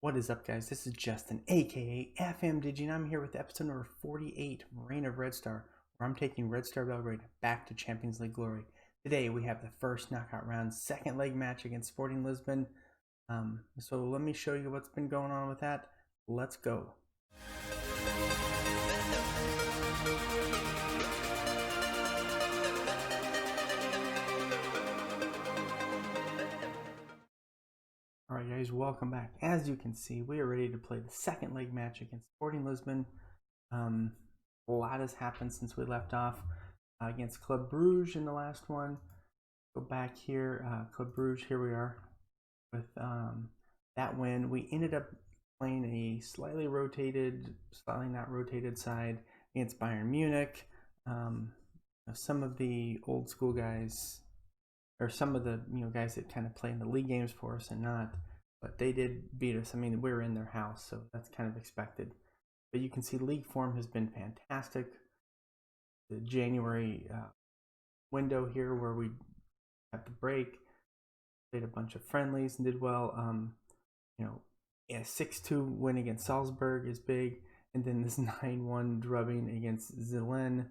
What is up, guys? This is Justin, aka FMDigi, and I'm here with episode number 48, Reign of Red Star, where I'm taking Red Star Belgrade back to Champions League glory. Today we have the first knockout round, second leg match against Sporting Lisbon. So let me show you what's been going on with that. Let's go. Alright guys, welcome back. As you can see, we are ready to play the second leg match against Sporting Lisbon. A lot has happened since we left off against Club Brugge in the last one. Go back here, Club Brugge, here we are with that win. We ended up playing a slightly not rotated side against Bayern Munich. Some of the old school guys, or some of the guys that kind of play in the league games for us and not, but they did beat us. I mean, we were in their house, so that's kind of expected. But you can see league form has been fantastic. The January window here where we had the break, played a bunch of friendlies and did well. A 6-2 win against Salzburg is big, and then this 9-1 drubbing against Zelen.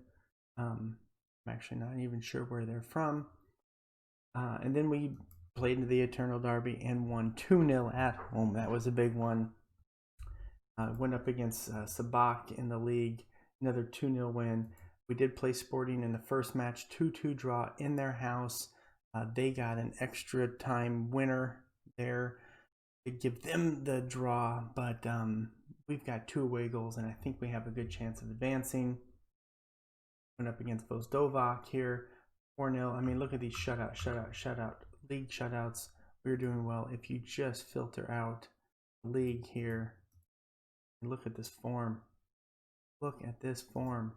I'm actually not even sure where they're from. And then we played into the Eternal Derby and won 2-0 at home. That was a big one. Went up against Sabak in the league, another 2-0 win. We did play Sporting in the first match, 2-2 draw in their house. They got an extra time winner there to give them the draw, but we've got 2 away goals, and I think we have a good chance of advancing. Went up against Vozdovac here. 4-0. I mean, look at these shutout, league shutouts. We're doing well. If you just filter out the league here, look at this form. Look at this form.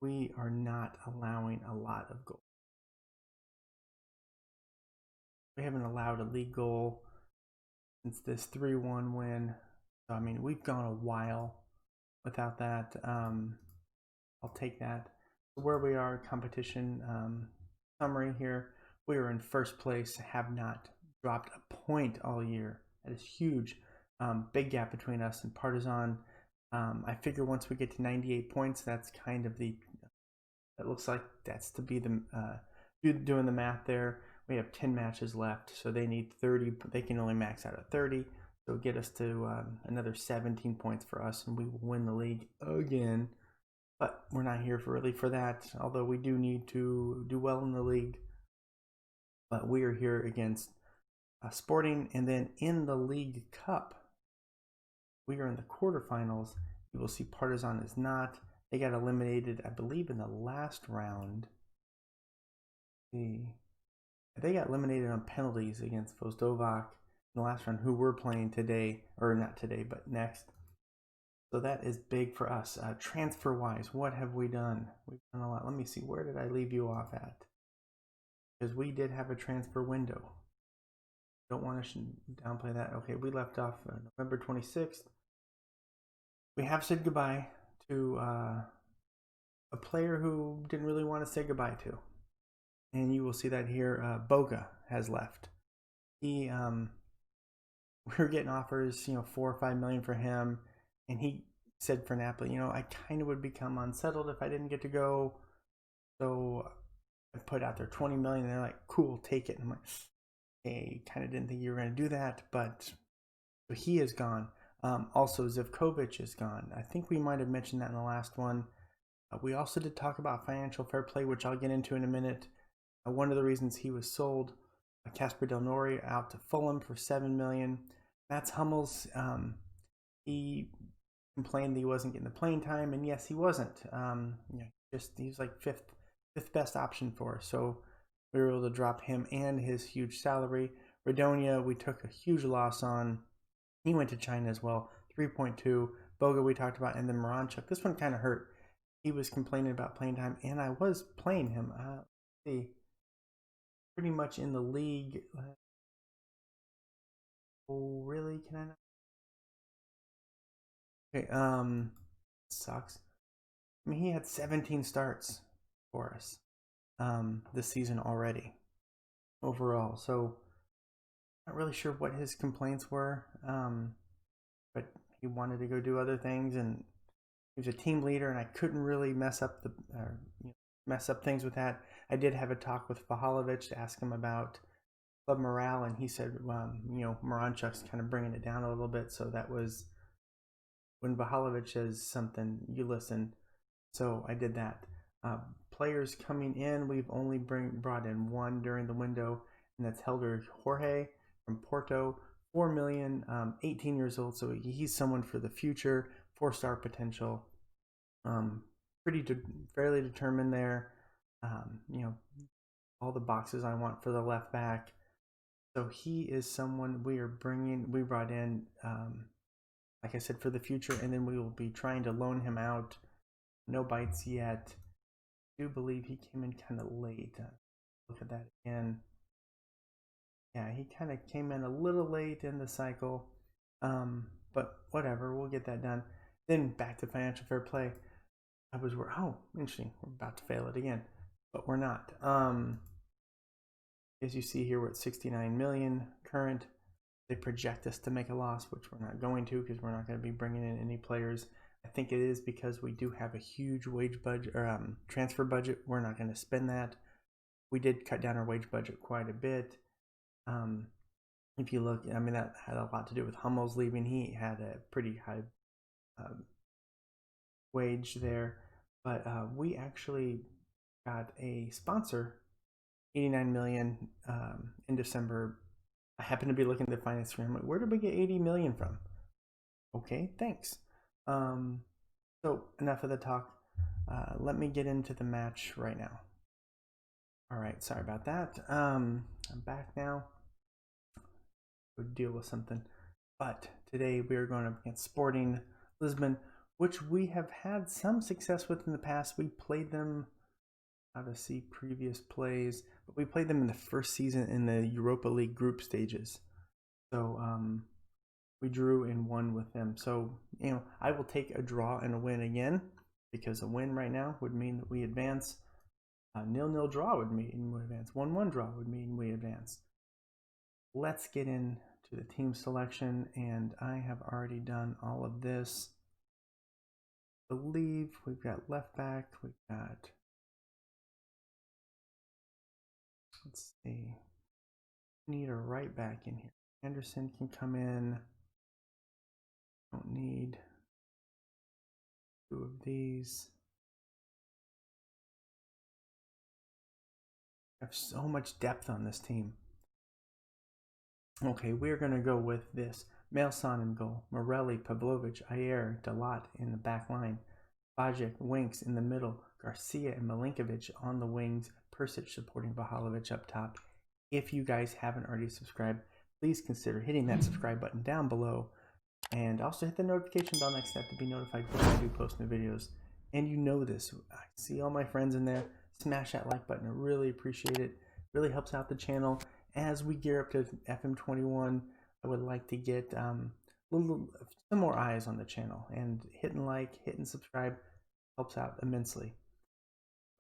We are not allowing a lot of goals. We haven't allowed a league goal since this 3-1 win. So, I mean, we've gone a while without that. I'll take that. Where we are, competition summary here, we are in first place, have not dropped a point all year. That is huge. Big gap between us and Partizan. I figure once we get to 98 points, that's kind of it looks like that's to be the doing the math there. We have 10 matches left, so they need 30. They can only max out at 30, so get us to another 17 points for us, and we will win the league again. But we're not here for that, although we do need to do well in the league. But we are here against Sporting, and then in the League Cup, we are in the quarterfinals. You will see Partizan is not. They got eliminated, I believe, in the last round. They got eliminated on penalties against Vozdovac in the last round, who we're playing today, or not today, but next. So that is big for us. Transfer-wise, what have we done? We've done a lot. Let me see. Where did I leave you off at? Because we did have a transfer window. Don't want to downplay that. Okay, we left off November 26th. We have said goodbye to a player who didn't really want to say goodbye to. And you will see that here. Boga has left. We were getting offers, 4 or 5 million for him. And he said for Napoli, I kind of would become unsettled if I didn't get to go. So I put out there 20 million, and they're like, cool, take it. And I'm like, hey, kind of didn't think you were going to do that, but so he is gone. Also, Zivkovic is gone. I think we might have mentioned that in the last one. We also did talk about financial fair play, which I'll get into in a minute. One of the reasons he was sold, Casper Del Nori out to Fulham for 7 million. Mats Hummels, he complained that he wasn't getting the playing time, and yes, he wasn't. He was like fifth best option for us, so we were able to drop him and his huge salary. Radonia, we took a huge loss on. He went to China as well, 3.2. Boga we talked about, and then Moranchuk. This one kind of hurt. He was complaining about playing time, and I was playing him. Let's see, pretty much in the league. Oh, really? Can I not? Okay, sucks. I mean, he had 17 starts for us this season already overall. So not really sure what his complaints were. he wanted to go do other things, and he was a team leader, and I couldn't really mess up things with that. I did have a talk with Vahalovic to ask him about club morale, and he said, Moranchuk's kind of bringing it down a little bit. So that was when Vahalovic says something, you listen. So I did that. Players coming in, we've only brought in one during the window, and that's Helder Jorge from Porto. 4 million, 18 years old, so he's someone for the future. 4-star potential. Fairly determined there. All the boxes I want for the left back. So he is someone we brought in, like I said, for the future, and then we will be trying to loan him out. No bites yet. I do believe he came in kind of late. Look at that again. Yeah, he kind of came in a little late in the cycle, but whatever, we'll get that done. Then back to financial fair play. Interesting, we're about to fail it again, but we're not. As you see here, we're at 69 million current. They project us to make a loss, which we're not going to, because we're not going to be bringing in any players. I think it is because we do have a huge wage budget or transfer budget. We're not going to spend that. We did cut down our wage budget quite a bit. If you look, that had a lot to do with Hummel's leaving. He had a pretty high wage there, but we actually got a sponsor, 89 million in December. I happen to be looking at the finance screen. I'm like, where did we get 80 million from? Okay, thanks. So enough of the talk. Let me get into the match right now. All right, sorry about that. I'm back now. We'll deal with something. But today we are going up against Sporting Lisbon, which we have had some success with in the past. We played them, how to see previous plays, but we played them in the first season in the Europa League group stages. So we drew and won with them. So, I will take a draw and a win again, because a win right now would mean that we advance. A 0-0 draw would mean we advance. 1-1 draw would mean we advance. Let's get into the team selection, and I have already done all of this. I believe we've got left back, we've got, let's see, we need a right back in here. Anderson can come in. Don't need 2 of these. I have so much depth on this team. Okay, we're going to go with this. Melson in goal. Morelli, Pavlovic, Ayer, Dalat in the back line. Bajic, Winks in the middle. Garcia and Milinkovic on the wings. Persic supporting Vahalovic up top. If you guys haven't already subscribed, please consider hitting that subscribe button down below. And also hit the notification bell next step to be notified when I do post new videos. And you know this. I see all my friends in there. Smash that like button. I really appreciate it. Really helps out the channel. As we gear up to FM21, I would like to get some more eyes on the channel. And hitting like, hitting subscribe helps out immensely.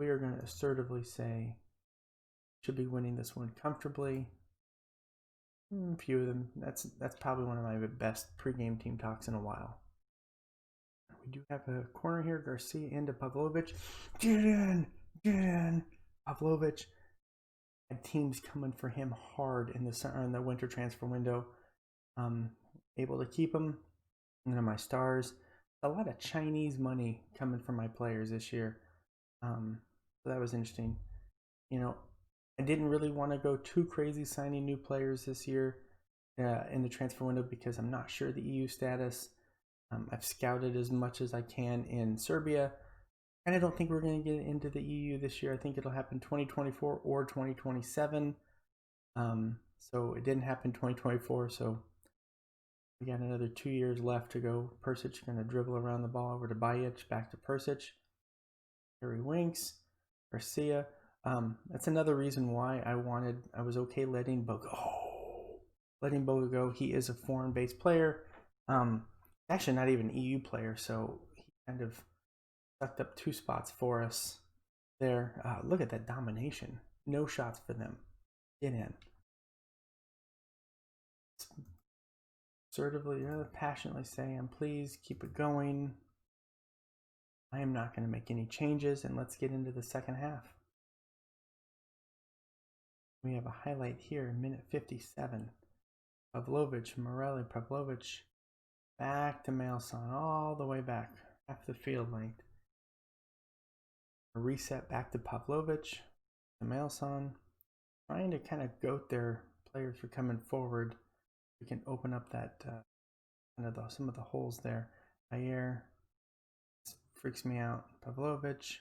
We are going to assertively say should be winning this one comfortably. A few of them. That's probably one of my best pregame team talks in a while. We do have a corner here. Garcia into Pavlovic. Get in! Pavlovic had teams coming for him hard in the winter transfer window. Able to keep him. And then my stars. A lot of Chinese money coming from my players this year. So that was interesting. I didn't really want to go too crazy signing new players this year in the transfer window, because I'm not sure the EU status. I've scouted as much as I can in Serbia, and I don't think we're going to get into the EU this year. I think it'll happen 2024 or 2027. So it didn't happen 2024, so we got another 2 years left to go. Persic going to dribble around the ball over to Bajic, back to Persic. Harry Winks, Garcia. That's another reason why I was okay letting Boga go. He is a foreign-based player. Actually not even an EU player, so he kind of sucked up 2 spots for us there. Look at that domination. No shots for them. Get in. assertively, rather passionately saying, please keep it going. I am not going to make any changes, and let's get into the second half. We have a highlight here, minute 57. Pavlovic, Morelli, Pavlovic, back to Mailson, all the way back, half the field length. A reset back to Pavlovic, to Mailson, trying to kind of goat their players for coming forward. We can open up that some of the holes there. Ayer freaks me out. Pavlovic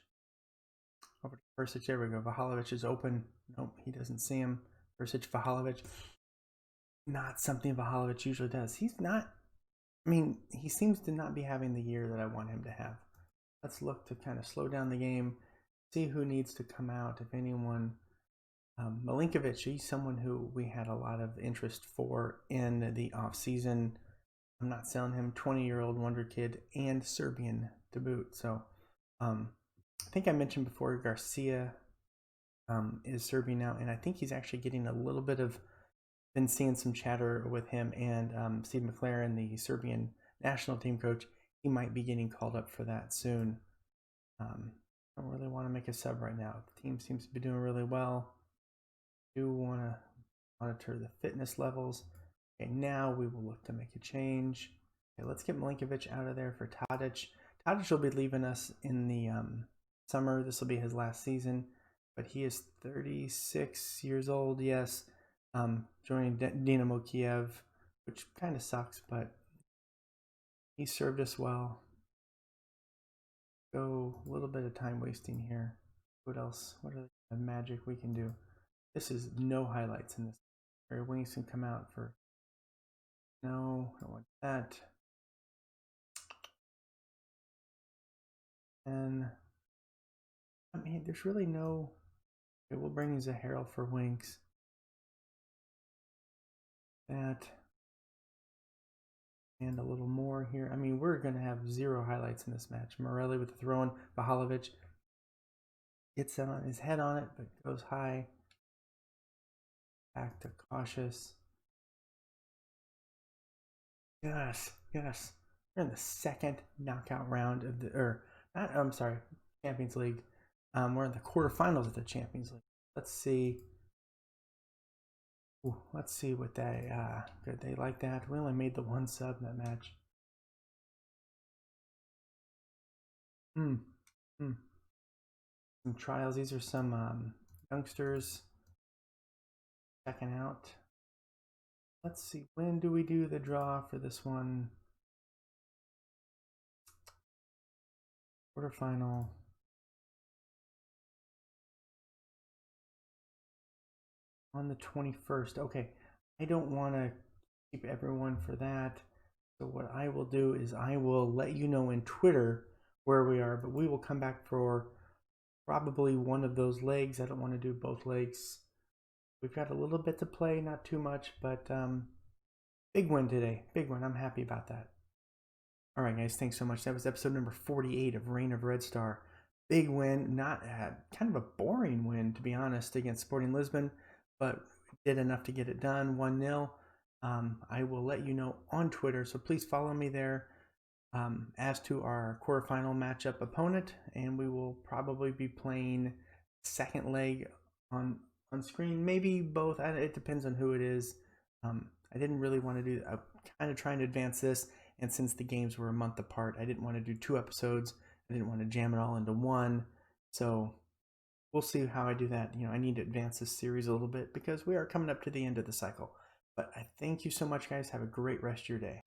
over to Persic. There we go. Vahalovic is open. Nope, he doesn't see him. Persic, Vahalovic. Not something Vahalovic usually does. He's not. I mean, he seems to not be having the year that I want him to have. Let's look to kind of slow down the game, see who needs to come out, if anyone. Milinkovic, he's someone who we had a lot of interest for in the offseason. I'm not selling him. 20-year-old wonder kid and Serbian to boot. So I think I mentioned before Garcia is Serbian now, and I think he's actually getting a little bit of, been seeing some chatter with him and Steve McLaren, the Serbian national team coach. He might be getting called up for that soon. I don't really want to make a sub right now. The team seems to be doing really well. Do want to monitor the fitness levels. Okay, now we will look to make a change. Okay, let's get Milinkovic out of there for Tadic. Tadic will be leaving us in the summer. This will be his last season, but he is 36 years old. Yes, joining Dynamo Kiev, which kind of sucks, but he served us well. Go a little bit of time wasting here. What else? What are the magic we can do? This is no highlights in this. Our wings can come out for. No, I don't want that. And I mean, there's really no. Okay, we'll bring Zaharal for wings. That. And a little more here. I mean, we're going to have 0 highlights in this match. Morelli with the throw-in. Vahalovic gets his head on it, but goes high. Back to cautious. Yes. We're in the second knockout round of the, Champions League. We're in the quarterfinals of the Champions League. Let's see. Ooh, let's see what good they like that. We only made the 1 sub in that match. Some trials. These are some youngsters checking out. Let's see. When do we do the draw for this one? Quarterfinal. On the 21st. Okay. I don't want to keep everyone for that. So what I will do is I will let you know in Twitter where we are, but we will come back for probably one of those legs. I don't want to do both legs. We've got a little bit to play, not too much, but big win today. Big win. I'm happy about that. All right, guys. Thanks so much. That was episode number 48 of Reign of Red Star. Big win. Not kind of a boring win, to be honest, against Sporting Lisbon, but did enough to get it done. 1-0. I will let you know on Twitter, so please follow me there as to our quarterfinal matchup opponent, and we will probably be playing second leg on screen, maybe both. It depends on who it is. I didn't really want to do. I'm kind of trying to advance this, and since the games were a month apart, I didn't want to do 2 episodes. I didn't want to jam it all into one, so we'll see how I do that. I need to advance this series a little bit because we are coming up to the end of the cycle. But I thank you so much, guys. Have a great rest of your day.